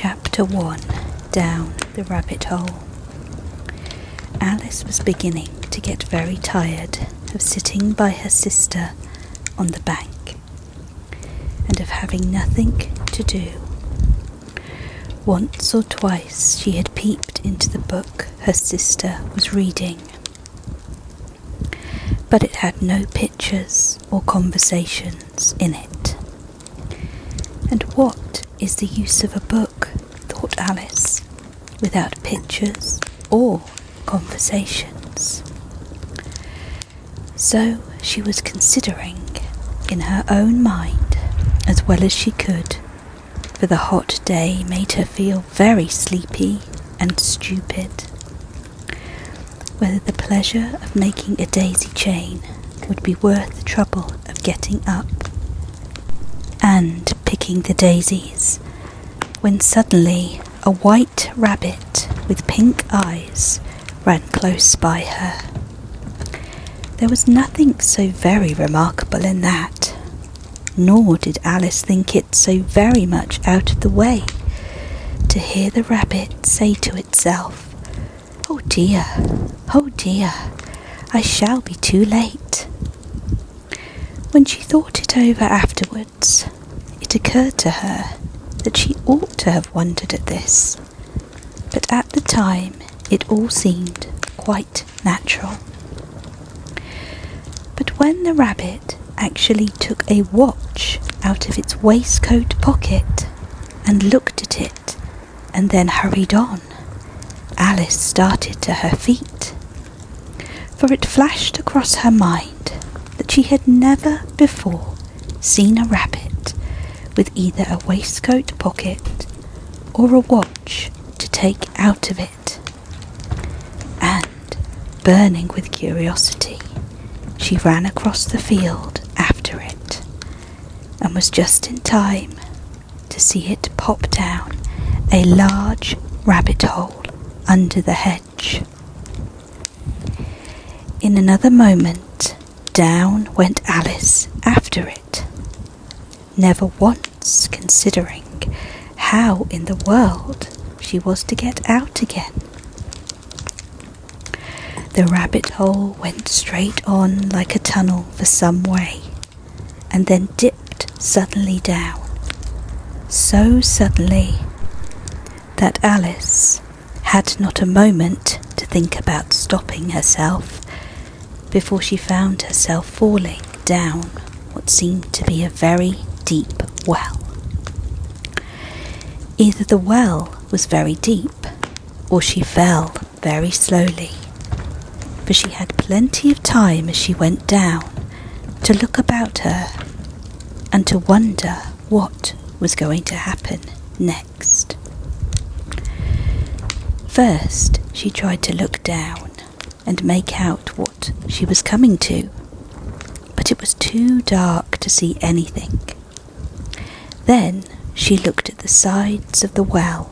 Chapter 1. Down the Rabbit Hole. Alice was beginning to get very tired of sitting by her sister on the bank and of having nothing to do. Once or twice she had peeped into the book her sister was reading, but it had no pictures or conversations in it. And what is the use of a book, thought Alice, without pictures or conversations? So she was considering in her own mind as well as she could, for the hot day made her feel very sleepy and stupid, whether the pleasure of making a daisy chain would be worth the trouble of getting up and picking the daisies, when suddenly a white rabbit with pink eyes ran close by her. There was nothing so very remarkable in that, nor did Alice think it so very much out of the way to hear the rabbit say to itself, oh dear, I shall be too late." When she thought it over afterwards, it occurred to her that she ought to have wondered at this, but at the time it all seemed quite natural. But when the rabbit actually took a watch out of its waistcoat pocket and looked at it and then hurried on, Alice started to her feet, for it flashed across her mind that she had never before seen a rabbit with either a waistcoat pocket or a watch to take out of it. And, burning with curiosity, she ran across the field after it, and was just in time to see it pop down a large rabbit hole under the hedge. In another moment, down went Alice after it, never once considering how in the world she was to get out again. The rabbit hole went straight on like a tunnel for some way, and then dipped suddenly down, so suddenly that Alice had not a moment to think about stopping herself before she found herself falling down what seemed to be a very deep well. Either the well was very deep, or she fell very slowly, for she had plenty of time as she went down to look about her and to wonder what was going to happen next. First, she tried to look down and make out what she was coming to, but it was too dark to see anything. Then she looked at the sides of the well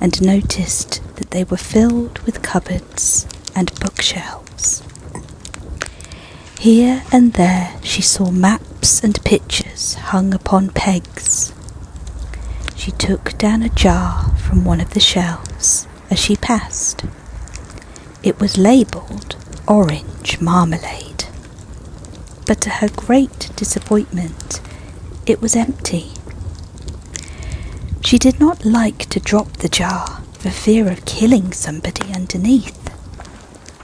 and noticed that they were filled with cupboards and bookshelves. Here and there she saw maps and pictures hung upon pegs. She took down a jar from one of the shelves as she passed. It was labelled orange marmalade, but to her great disappointment it was empty. She did not like to drop the jar for fear of killing somebody underneath,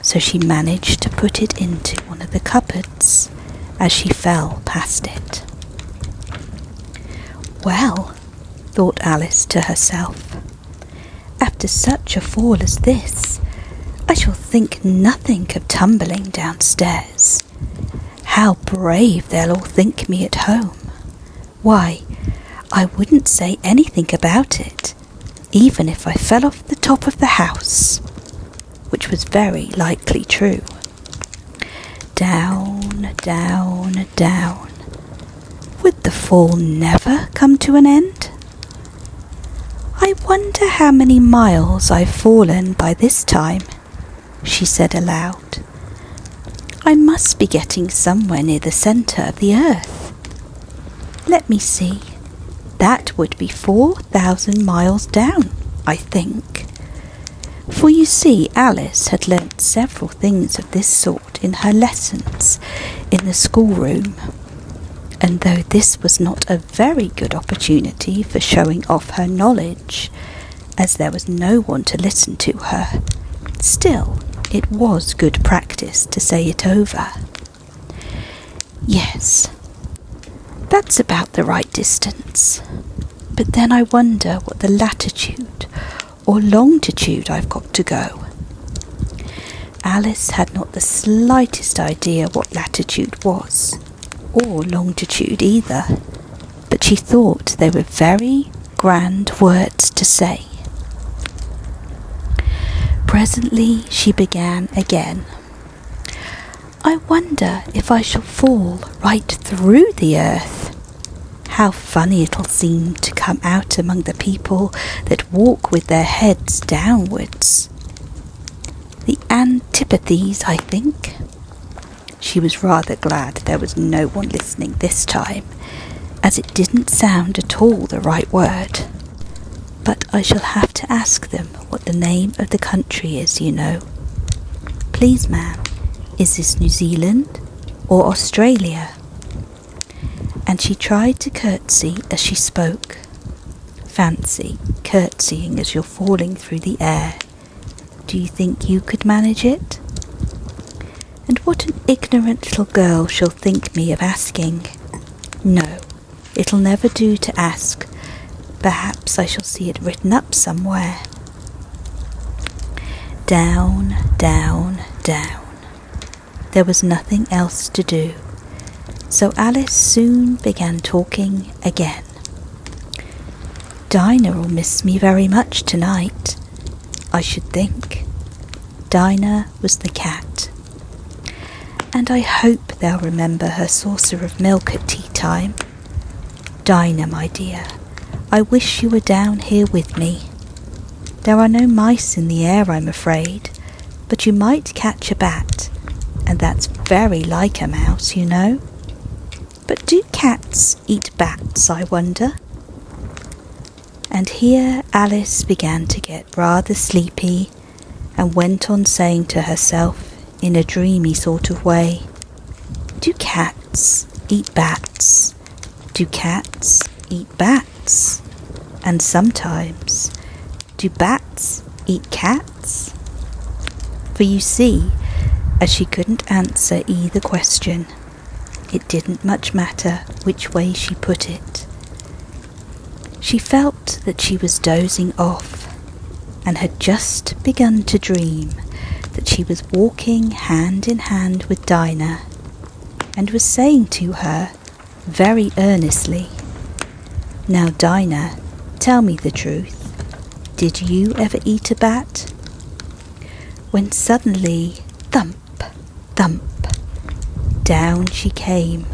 so she managed to put it into one of the cupboards as she fell past it. Well, thought Alice to herself, after such a fall as this, I shall think nothing of tumbling downstairs. How brave they'll all think me at home. Why, I wouldn't say anything about it, even if I fell off the top of the house, which was very likely true. Down, down, down. Would the fall never come to an end? I wonder how many miles I've fallen by this time, she said aloud. I must be getting somewhere near the centre of the earth. Let me see. That would be 4,000 miles down, I think. For you see, Alice had learnt several things of this sort in her lessons in the schoolroom, and though this was not a very good opportunity for showing off her knowledge, as there was no one to listen to her, still it was good practice to say it over. Yes, that's about the right distance. But then I wonder what the latitude or longitude I've got to go. Alice had not the slightest idea what latitude was, or longitude either, but she thought they were very grand words to say. Presently she began again. I wonder if I shall fall right through the earth. How funny it'll seem to come out among the people that walk with their heads downwards. The antipathies, I think. She was rather glad there was no one listening this time, as it didn't sound at all the right word. But I shall have to ask them what the name of the country is, you know. Please, ma'am, is this New Zealand or Australia? And she tried to curtsy as she spoke. Fancy curtsying as you're falling through the air. Do you think you could manage it? And what an ignorant little girl she'll think me of asking. No, it'll never do to ask. Perhaps I shall see it written up somewhere. Down, down, down. There was nothing else to do. So Alice soon began talking again. Dinah'll miss me very much tonight, I should think. Dinah was the cat. And I hope they'll remember her saucer of milk at tea time. Dinah, my dear, I wish you were down here with me. There are no mice in the air, I'm afraid, but you might catch a bat, and that's very like a mouse, you know. But do cats eat bats, I wonder? And here Alice began to get rather sleepy, and went on saying to herself in a dreamy sort of way, do cats eat bats? Do cats eat bats? And sometimes, do bats eat cats? For you see, as she couldn't answer either question, it didn't much matter which way she put it. She felt that she was dozing off, and had just begun to dream that she was walking hand in hand with Dinah, and was saying to her very earnestly, Now Dinah, tell me the truth. Did you ever eat a bat? When suddenly, thump, thump, down she came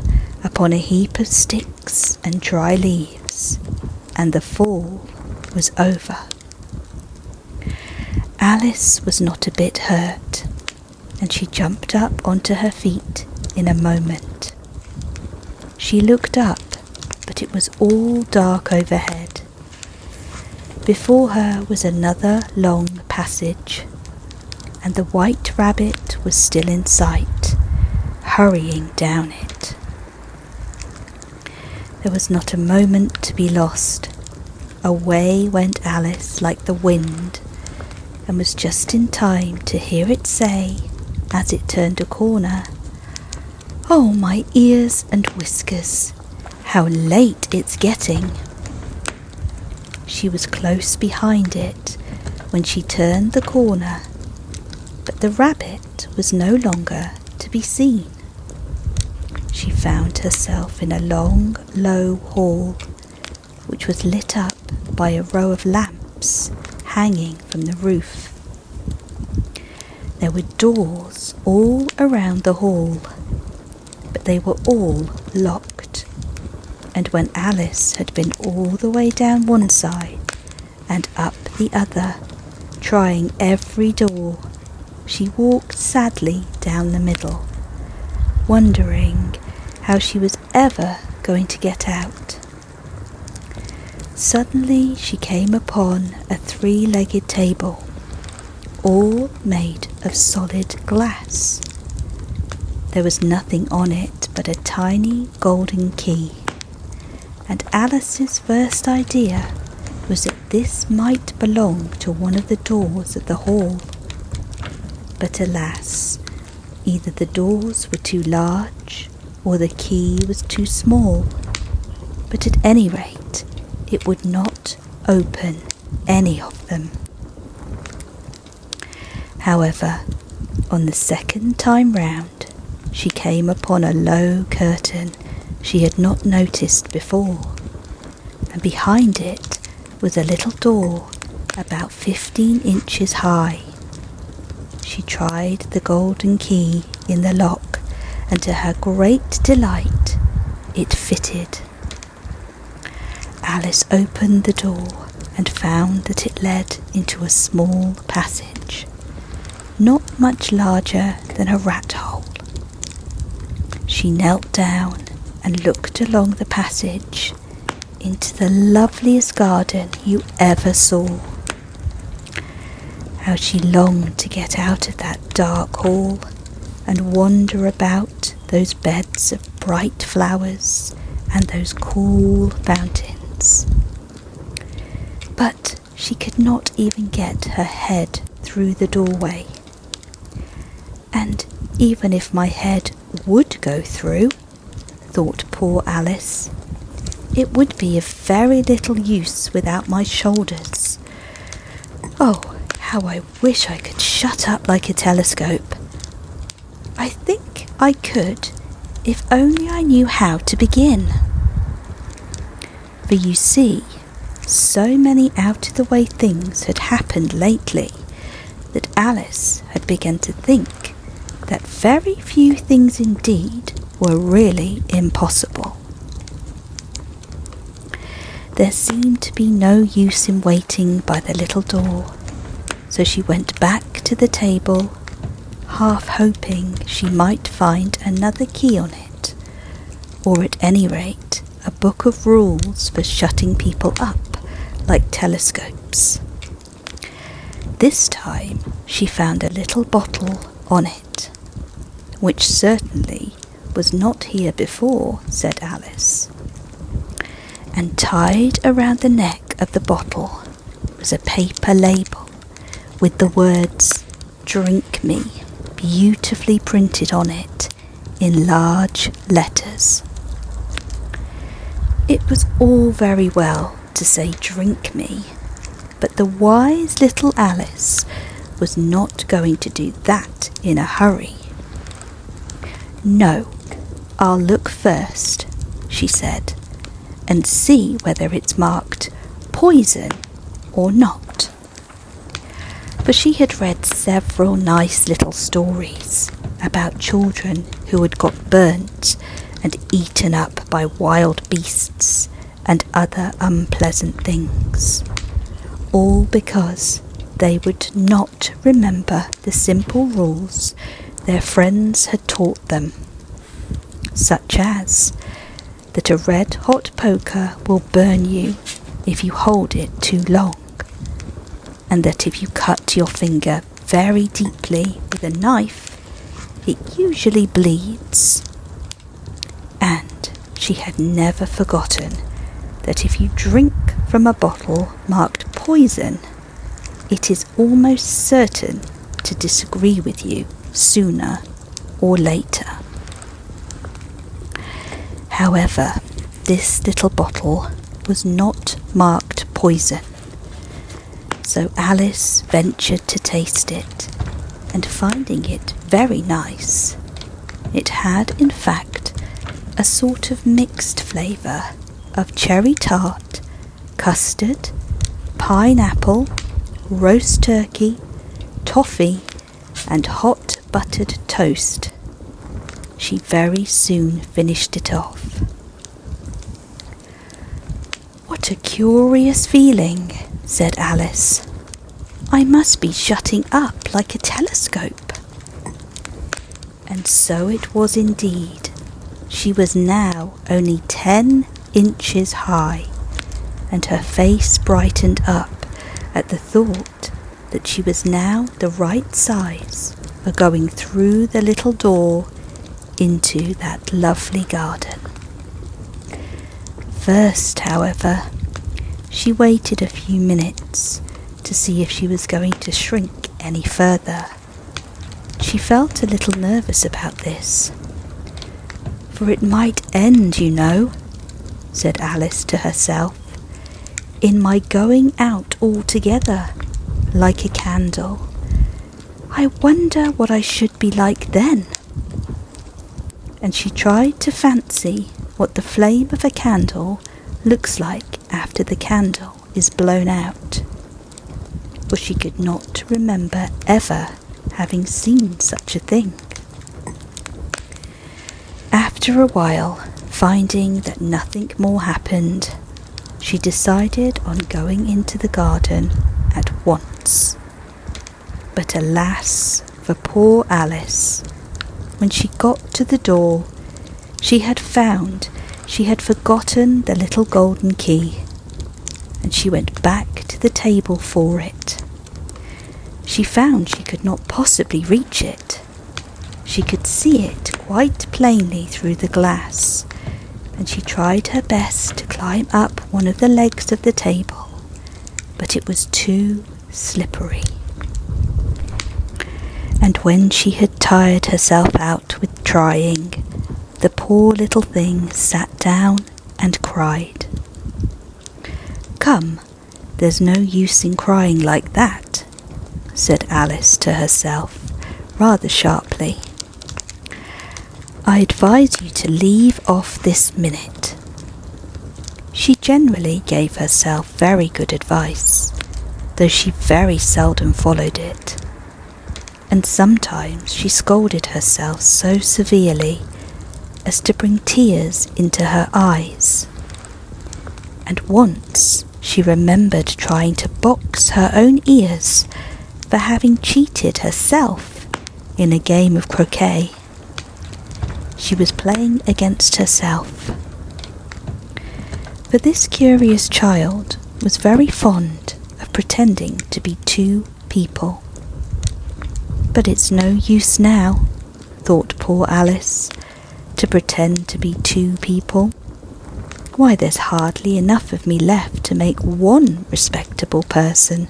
upon a heap of sticks and dry leaves, and the fall was over. Alice was not a bit hurt, and she jumped up onto her feet in a moment. She looked up, but it was all dark overhead. Before her was another long passage, and the white rabbit was still in sight, hurrying down it. There was not a moment to be lost. Away went Alice like the wind, and was just in time to hear it say, as it turned a corner, Oh, my ears and whiskers, how late it's getting. She was close behind it when she turned the corner, but the rabbit was no longer to be seen. She found herself in a long, low hall, which was lit up by a row of lamps hanging from the roof. There were doors all around the hall, but they were all locked, and when Alice had been all the way down one side and up the other, trying every door, she walked sadly down the middle, wondering how she was ever going to get out. Suddenly she came upon a three-legged table, all made of solid glass. There was nothing on it but a tiny golden key, and Alice's first idea was that this might belong to one of the doors of the hall. But alas, either the doors were too large or the key was too small. But at any rate, it would not open any of them. However, on the second time round, she came upon a low curtain she had not noticed before, and behind it was a little door about 15 inches high. She tried the golden key in the lock, and to her great delight, it fitted. Alice opened the door and found that it led into a small passage, not much larger than a rat hole. She knelt down and looked along the passage into the loveliest garden you ever saw. How she longed to get out of that dark hall and wander about those beds of bright flowers and those cool fountains. But she could not even get her head through the doorway. And even if my head would go through, thought poor Alice, it would be of very little use without my shoulders. Oh, how I wish I could shut up like a telescope. I think I could, if only I knew how to begin. For you see, so many out-of-the-way things had happened lately that Alice had begun to think that very few things indeed were really impossible. There seemed to be no use in waiting by the little door, so she went back to the table, half hoping she might find another key on it, or at any rate a book of rules for shutting people up like telescopes. This time she found a little bottle on it, which certainly was not here before, said Alice. And tied around the neck of the bottle was a paper label with the words "Drink Me" beautifully printed on it in large letters. It was all very well to say "drink me," but the wise little Alice was not going to do that in a hurry. "No, I'll look first," she said, "and see whether it's marked poison or not." For she had read several nice little stories about children who had got burnt and eaten up by wild beasts and other unpleasant things, all because they would not remember the simple rules their friends had taught them, such as that a red-hot poker will burn you if you hold it too long, and that if you cut your finger very deeply with a knife, it usually bleeds. And she had never forgotten that if you drink from a bottle marked poison, it is almost certain to disagree with you sooner or later. However, this little bottle was not marked poison, so Alice ventured to taste it, and finding it very nice, it had in fact a sort of mixed flavour of cherry tart, custard, pineapple, roast turkey, toffee, and hot buttered toast. She very soon finished it off. "What a curious feeling," said Alice. "I must be shutting up like a telescope." And so it was indeed. She was now only 10 inches high, and her face brightened up at the thought that she was now the right size for going through the little door into that lovely garden. First, however, she waited a few minutes to see if she was going to shrink any further. She felt a little nervous about this. "For it might end, you know," said Alice to herself, "in my going out altogether, like a candle. I wonder what I should be like then." And she tried to fancy what the flame of a candle looks like after the candle is blown out, for she could not remember ever having seen such a thing. After a while, finding that nothing more happened, she decided on going into the garden at once. But alas for poor Alice, when she got to the door, she had found she had forgotten the little golden key, and she went back to the table for it. She found she could not possibly reach it. She could see it quite plainly through the glass, and she tried her best to climb up one of the legs of the table, but it was too slippery. And when she had tired herself out with trying, the poor little thing sat down and cried. "Come, there's no use in crying like that," said Alice to herself, rather sharply. "I advise you to leave off this minute." She generally gave herself very good advice, though she very seldom followed it. And sometimes she scolded herself so severely as to bring tears into her eyes. And once she remembered trying to box her own ears for having cheated herself in a game of croquet. She was playing against herself. For this curious child was very fond of pretending to be two people. But it's no use now, thought poor Alice, to pretend to be two people. Why, there's hardly enough of me left to make one respectable person.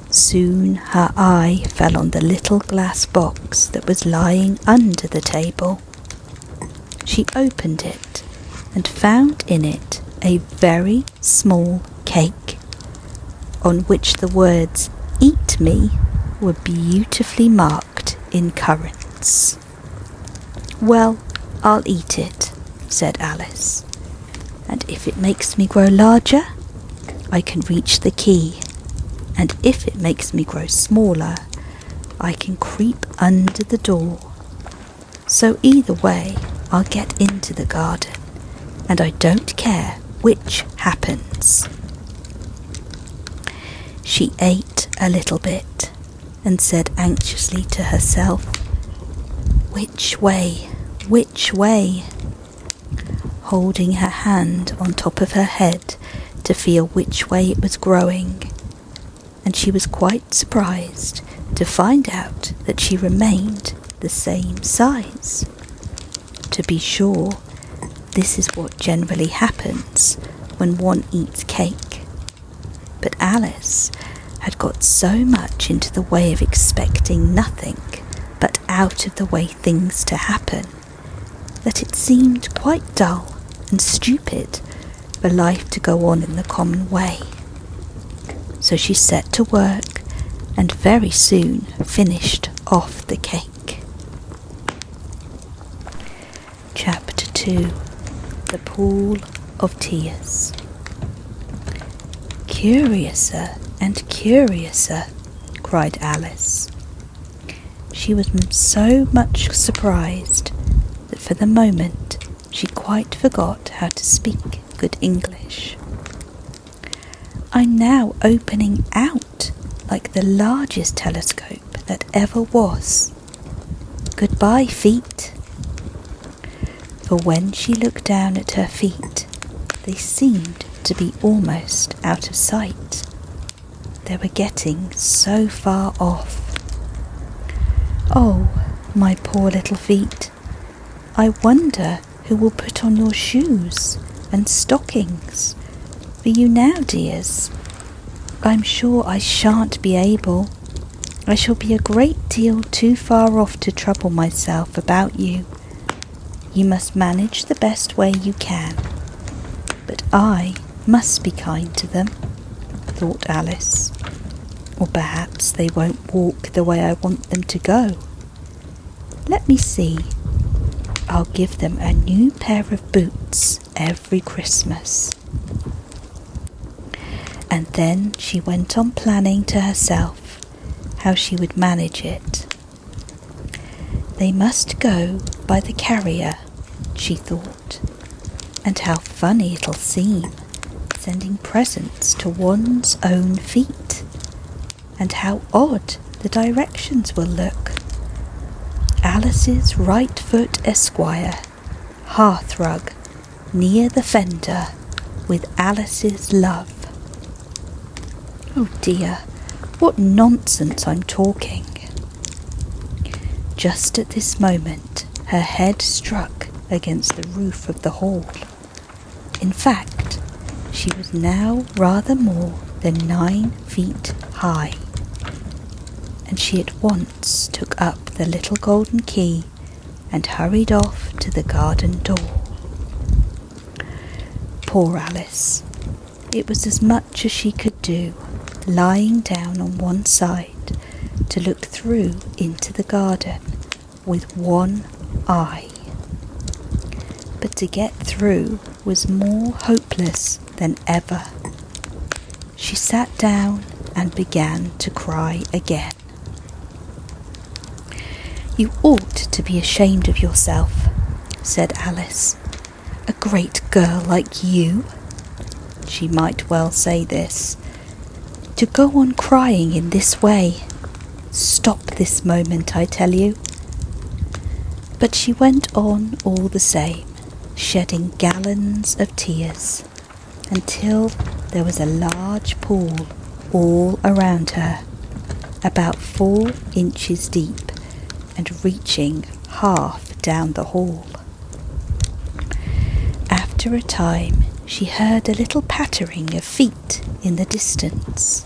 Soon her eye fell on the little glass box that was lying under the table. She opened it and found in it a very small cake, on which the words "Eat me" were beautifully marked in currants. "Well, I'll eat it," said Alice, "and if it makes me grow larger, I can reach the key, and if it makes me grow smaller, I can creep under the door. So either way, I'll get into the garden, and I don't care which happens." She ate a little bit and said anxiously to herself, "Which way? Which way?" holding her hand on top of her head to feel which way it was growing, and she was quite surprised to find out that she remained the same size. To be sure, this is what generally happens when one eats cake, but Alice had got so much into the way of expecting nothing but out of the way things to happen, that it seemed quite dull and stupid for life to go on in the common way. So she set to work and very soon finished off the cake. Chapter 2. The Pool of Tears. "Curiouser and curiouser," cried Alice. She was so much surprised that for the moment she quite forgot how to speak good English. "I'm now opening out like the largest telescope that ever was. Goodbye, feet." For when she looked down at her feet, they seemed to be almost out of sight. They were getting so far off. "Oh, my poor little feet, I wonder who will put on your shoes and stockings for you now, dears. I'm sure I shan't be able. I shall be a great deal too far off to trouble myself about you. You must manage the best way you can. But I must be kind to them," thought Alice. "Or perhaps they won't walk the way I want them to go. Let me see. I'll give them a new pair of boots every Christmas." And then she went on planning to herself how she would manage it. They must go by the carrier, she thought, and how funny it'll seem, sending presents to one's own feet, and how odd the directions will look. Alice's right foot, Esquire, hearthrug, near the fender, with Alice's love. Oh dear, what nonsense I'm talking. Just at this moment, her head struck against the roof of the hall. In fact, she was now rather more than 9 feet high, and she at once took up the little golden key and hurried off to the garden door. Poor Alice! It was as much as she could do, lying down on one side to look through into the garden with one eye. But to get through was more hopeless than ever. She sat down and began to cry again. "You ought to be ashamed of yourself," said Alice. "A great girl like you," she might well say this, "to go on crying in this way. Stop this moment, I tell you." But she went on all the same, shedding gallons of tears, until there was a large pool all around her, about 4 inches deep and reaching half down the hall. After a time, she heard a little pattering of feet in the distance,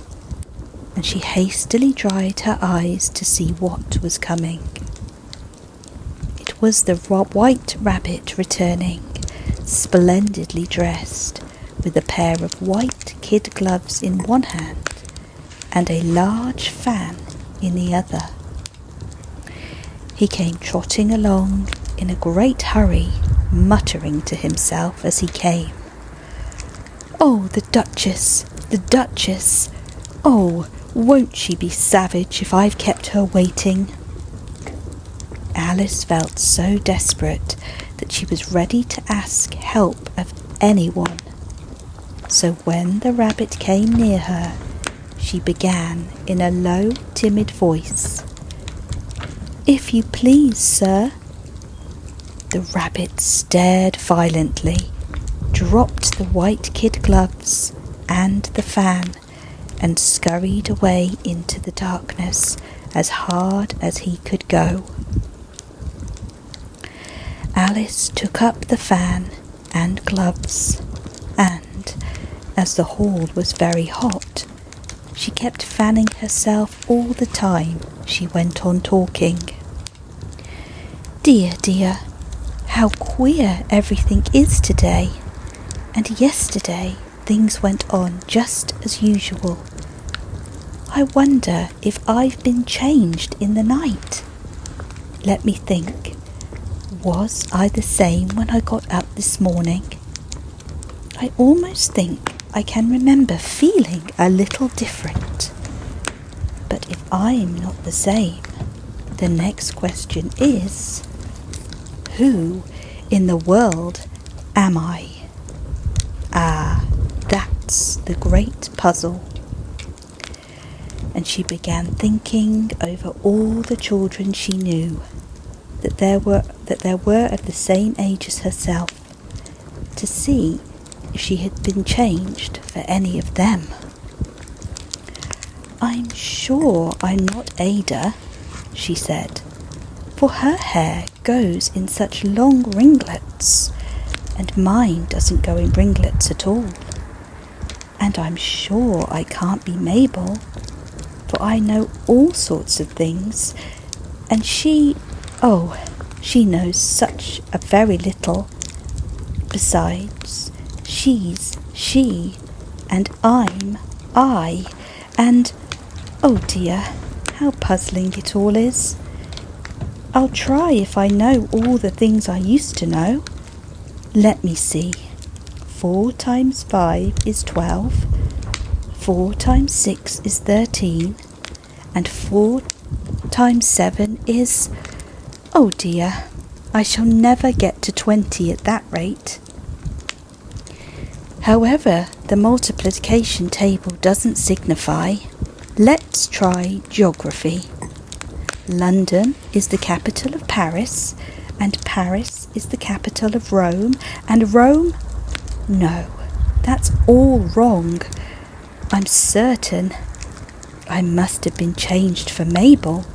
and she hastily dried her eyes to see what was coming. It was the White Rabbit returning, splendidly dressed, with a pair of white kid gloves in one hand and a large fan in the other. He came trotting along in a great hurry, muttering to himself as he came, "Oh, the Duchess, the Duchess! Oh, won't she be savage if I've kept her waiting?" Alice felt so desperate that she was ready to ask help of anyone. So when the rabbit came near her, she began in a low, timid voice, "If you please, sir." The rabbit stared violently, dropped the white kid gloves and the fan, and scurried away into the darkness as hard as he could go. Alice took up the fan and gloves, and, as the hall was very hot, she kept fanning herself all the time she went on talking. "Dear, dear, how queer everything is today, and yesterday things went on just as usual. I wonder if I've been changed in the night. Let me think. Was I the same when I got up this morning? I almost think I can remember feeling a little different. But if I'm not the same, the next question is, who in the world am I? Ah, that's the great puzzle." And she began thinking over all the children she knew, that there were of the same age as herself, to see if she had been changed for any of them. "I'm sure I'm not Ada," she said, "for her hair goes in such long ringlets, and mine doesn't go in ringlets at all. And I'm sure I can't be Mabel, for I know all sorts of things, and she knows such a very little. Besides, she's she, and I'm I, and oh dear, how puzzling it all is. I'll try if I know all the things I used to know. Let me see. 4 times 5 is 12, 4 times 6 is 13, and 4 times 7 is... Oh dear, I shall never get to 20 at that rate. However, the multiplication table doesn't signify. Let's try geography. London is the capital of Paris, and Paris is the capital of Rome, and Rome... No, that's all wrong. I'm certain I must have been changed for Mabel.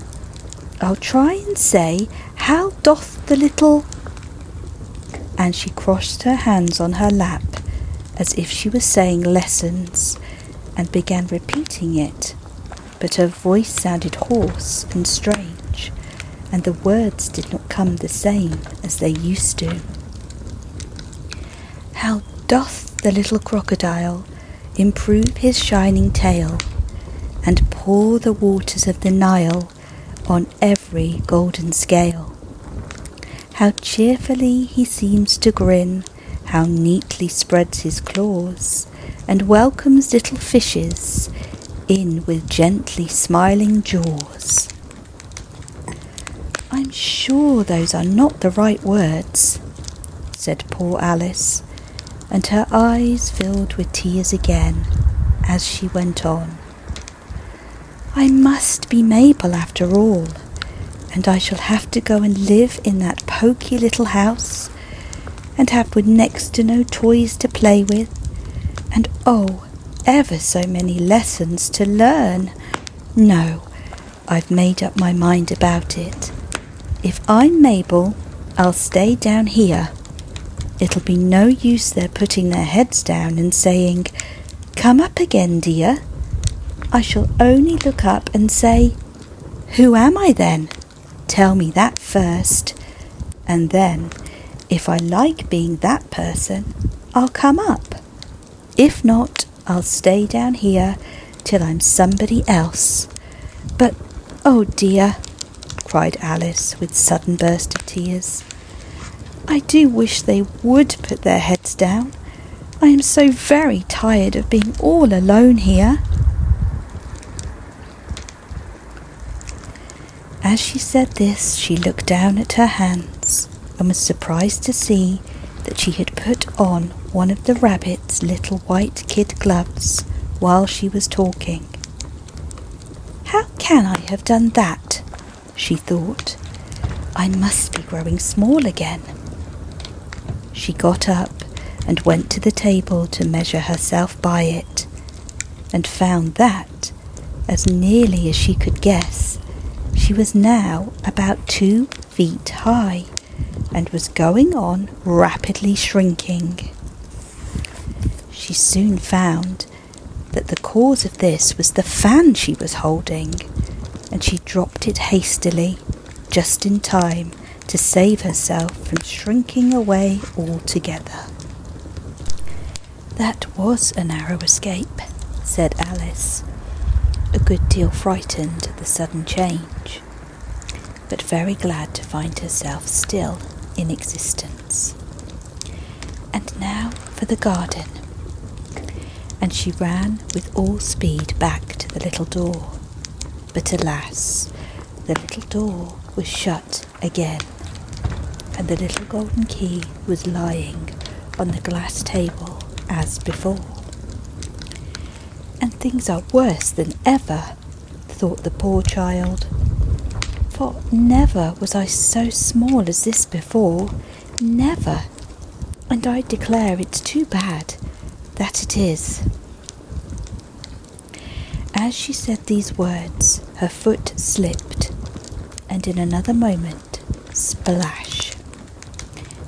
I'll try and say, how doth the little... And she crossed her hands on her lap, as if she was saying lessons, and began repeating it, but her voice sounded hoarse and strange, and the words did not come the same as they used to. How doth the little crocodile improve his shining tail, and pour the waters of the Nile on every golden scale? How cheerfully he seems to grin, how neatly spreads his claws, and welcomes little fishes in with gently smiling jaws. I'm sure those are not the right words, said poor Alice, and her eyes filled with tears again as she went on. I must be Mabel after all, and I shall have to go and live in that poky little house, and have with next to no toys to play with, and oh, ever so many lessons to learn. No, I've made up my mind about it. If I'm Mabel, I'll stay down here. It'll be no use their putting their heads down and saying, "Come up again, dear." I shall only look up and say, "Who am I then? Tell me that first. And then, if I like being that person, I'll come up. If not, I'll stay down here till I'm somebody else. But, oh dear," cried Alice with a sudden burst of tears, "I do wish they would put their heads down. I am so very tired of being all alone here." As she said this, she looked down at her hands and was surprised to see that she had put on one of the rabbit's little white kid gloves while she was talking. "How can I have done that?" she thought. "I must be growing small again." She got up and went to the table to measure herself by it, and found that, as nearly as she could guess, she was now about 2 feet high, and was going on rapidly shrinking. She soon found that the cause of this was the fan she was holding, and she dropped it hastily, just in time to save herself from shrinking away altogether. "That was a narrow escape," said Alice, a good deal frightened at the sudden change, but very glad to find herself still in existence. "And now for the garden." And she ran with all speed back to the little door, but alas, the little door was shut again, and the little golden key was lying on the glass table as before. "And things are worse than ever," thought the poor child, "for never was I so small as this before, never, and I declare it's too bad that it is." As she said these words, her foot slipped, and in another moment, splash!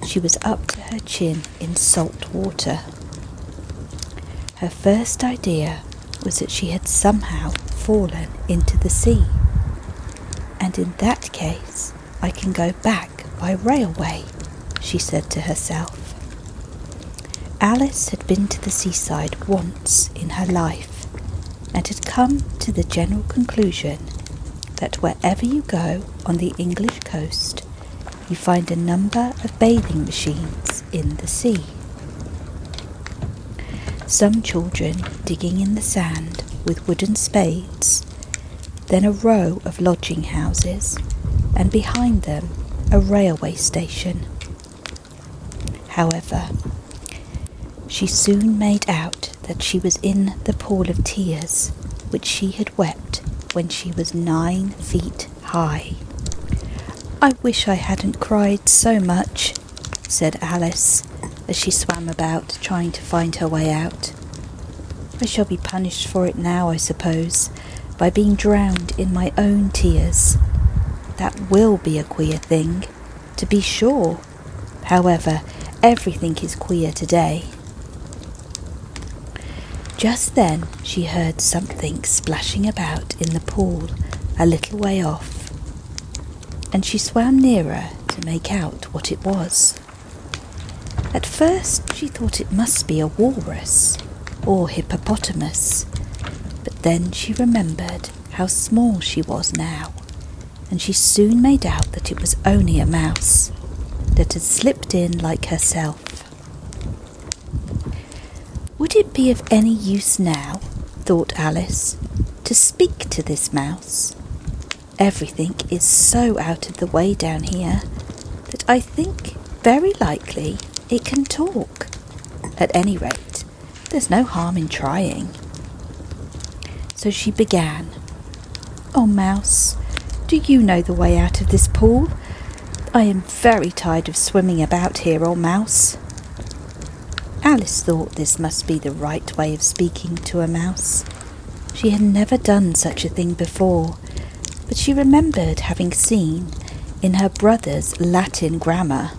She was up to her chin in salt water. Her first idea was that she had somehow fallen into the sea, and in that case I can go back by railway, she said to herself. Alice had been to the seaside once in her life, and had come to the general conclusion that wherever you go on the English coast, you find a number of bathing machines in the sea. Some children digging in the sand with wooden spades, then a row of lodging houses, and behind them a railway station. However, she soon made out that she was in the pool of tears which she had wept when she was 9 feet high. "I wish I hadn't cried so much," said Alice, as she swam about trying to find her way out. "I shall be punished for it now, I suppose, by being drowned in my own tears. That will be a queer thing, to be sure. However, everything is queer today." Just then she heard something splashing about in the pool a little way off, and she swam nearer to make out what it was. At first she thought it must be a walrus or hippopotamus, but then she remembered how small she was now, and she soon made out that it was only a mouse that had slipped in like herself. Would it be of any use now, thought Alice, to speak to this mouse? Everything is so out of the way down here that I think very likely it can talk. At any rate, there's no harm in trying. So she began. "Oh, mouse, do you know the way out of this pool? I am very tired of swimming about here, old mouse." Alice thought this must be the right way of speaking to a mouse. She had never done such a thing before, but she remembered having seen, in her brother's Latin grammar,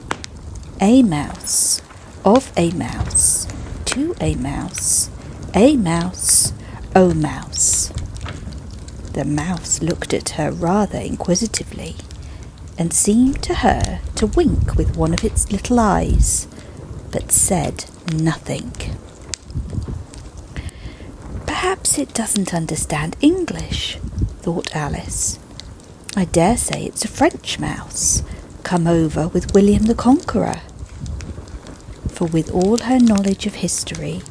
a mouse, of a mouse, to a mouse, o mouse. The mouse looked at her rather inquisitively, and seemed to her to wink with one of its little eyes, but said nothing. "Perhaps it doesn't understand English," thought Alice. "I dare say it's a French mouse, come over with William the Conqueror." For with all her knowledge of history,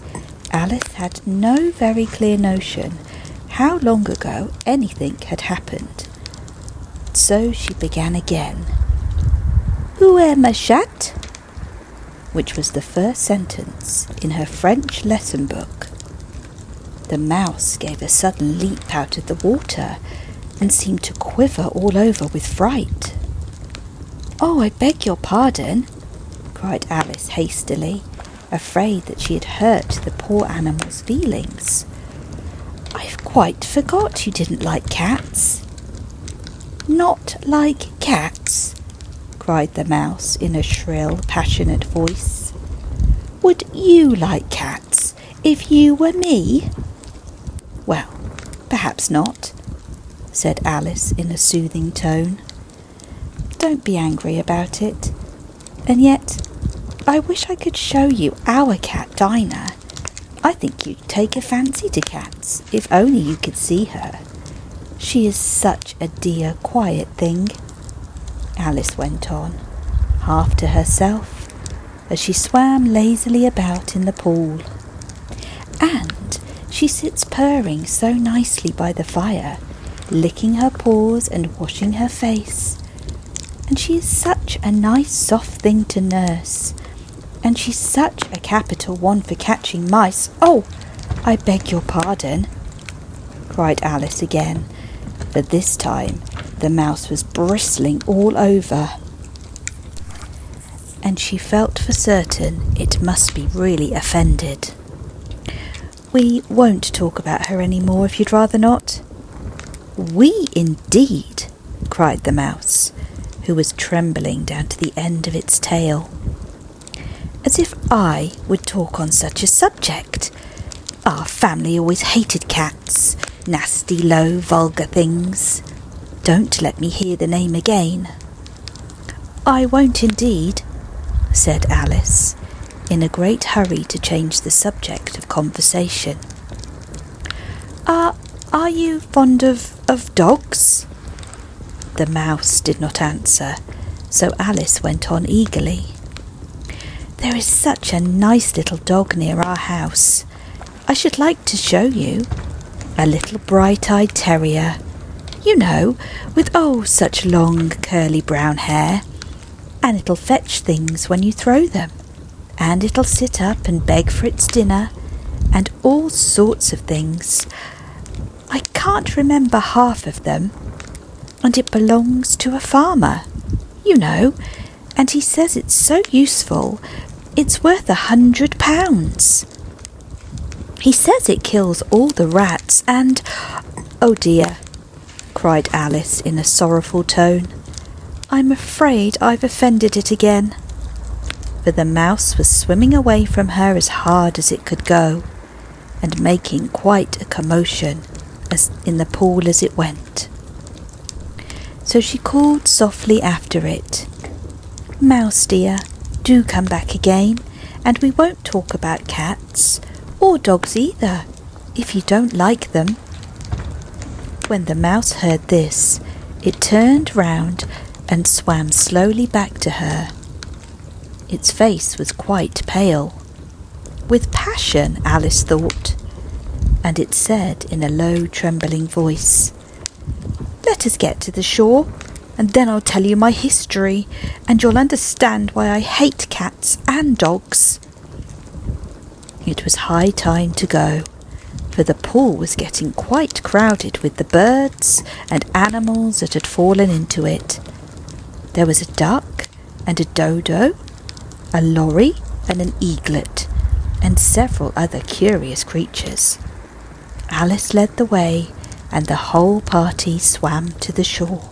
Alice had no very clear notion how long ago anything had happened. So she began again. "Où est ma chatte?" which was the first sentence in her French lesson book. The mouse gave a sudden leap out of the water and seemed to quiver all over with fright. "Oh, I beg your pardon," cried Alice hastily, afraid that she had hurt the poor animal's feelings. "I've quite forgot you didn't like cats." "Not like cats?" cried the mouse in a shrill, passionate voice. "Would you like cats if you were me?" "Well, perhaps not," said Alice in a soothing tone. "Don't be angry about it. And yet, I wish I could show you our cat Dinah. I think you'd take a fancy to cats, if only you could see her. She is such a dear, quiet thing," Alice went on, half to herself, as she swam lazily about in the pool. "And she sits purring so nicely by the fire, licking her paws and washing her face. And she is such a nice soft thing to nurse, and she's such a capital one for catching mice." "Oh, I beg your pardon," cried Alice again, but this time the mouse was bristling all over, and she felt for certain it must be really offended. We won't talk about her any more if you'd rather not." "We indeed!" cried the mouse, who was trembling down to the end of its tail. "As if I would talk on such a subject. Our family always hated cats, nasty, low, vulgar things. Don't let me hear the name again." "I won't indeed," said Alice, in a great hurry to change the subject of conversation. Are you fond of dogs?" The mouse did not answer, so Alice went on eagerly. "There is such a nice little dog near our house. I should like to show you. A little bright-eyed terrier, you know, with such long curly brown hair. And it'll fetch things when you throw them. And it'll sit up and beg for its dinner, and all sorts of things. I can't remember half of them. And it belongs to a farmer, you know, and he says it's so useful, it's worth £100. He says it kills all the rats and—" "Oh dear," cried Alice in a sorrowful tone. "I'm afraid I've offended it again." For the mouse was swimming away from her as hard as it could go, and making quite a commotion in the pool as it went. So she called softly after it, "Mouse dear, do come back again, and we won't talk about cats, or dogs either, if you don't like them." When the mouse heard this, it turned round and swam slowly back to her. Its face was quite pale, with passion, Alice thought, and it said in a low, trembling voice, "Let us get to the shore, and then I'll tell you my history, and you'll understand why I hate cats and dogs." It was high time to go, for the pool was getting quite crowded with the birds and animals that had fallen into it. There was a duck and a dodo, a lorry and an eaglet, and several other curious creatures. Alice led the way, and the whole party swam to the shore.